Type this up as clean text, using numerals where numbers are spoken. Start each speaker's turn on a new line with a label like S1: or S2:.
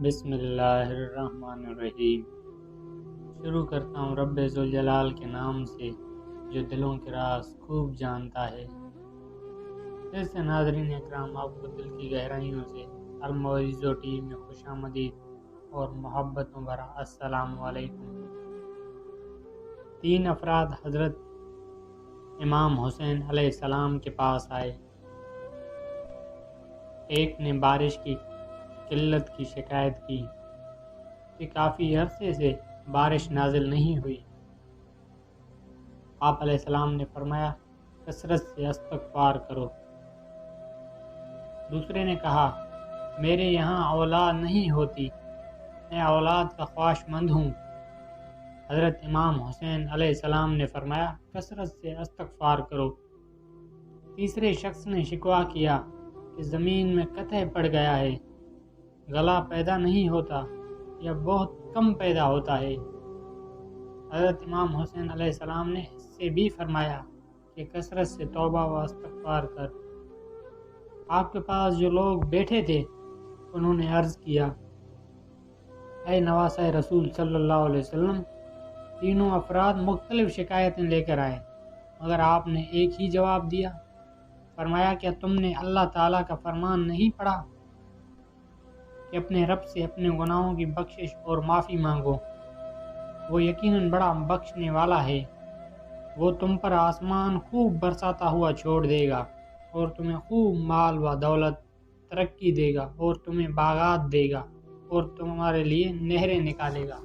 S1: بسم اللہ الرحمن الرحیم۔ شروع کرتا ہوں رب ذوالجلال کے نام سے جو دلوں کے راز خوب جانتا ہے۔ پھر سے ناظرین اکرام، آپ کو دل کی گہرائیوں سے المعزو ٹیم میں خوش آمدید اور محبتوں بھرا السلام علیکم۔ 3 افراد حضرت امام حسین علیہ السلام کے پاس آئے۔ ایک نے بارش کی قلت کی شکایت کی کہ کافی عرصے سے بارش نازل نہیں ہوئی۔ آپ علیہ السلام نے فرمایا کثرت سے استغفار کرو۔ دوسرے نے کہا میرے یہاں اولاد نہیں ہوتی، میں اولاد کا خواہش مند ہوں۔ حضرت امام حسین علیہ السلام نے فرمایا کثرت سے استغفار کرو۔ تیسرے شخص نے شکوہ کیا کہ زمین میں قطع پڑ گیا ہے، گلا پیدا نہیں ہوتا یا بہت کم پیدا ہوتا ہے۔ حضرت امام حسین علیہ السلام نے اس سے بھی فرمایا کہ کثرت سے توبہ و استغفار کر۔ آپ کے پاس جو لوگ بیٹھے تھے انہوں نے عرض کیا اے نواسہ رسول صلی اللہ علیہ وسلم، تینوں افراد مختلف شکایتیں لے کر آئے مگر آپ نے ایک ہی جواب دیا۔ فرمایا کیا تم نے اللہ تعالیٰ کا فرمان نہیں پڑھا کہ اپنے رب سے اپنے گناہوں کی بخشش اور معافی مانگو، وہ یقیناً بڑا بخشنے والا ہے۔ وہ تم پر آسمان خوب برساتا ہوا چھوڑ دے گا اور تمہیں خوب مال و دولت ترقی دے گا اور تمہیں باغات دے گا اور تمہارے لیے نہریں نکالے گا۔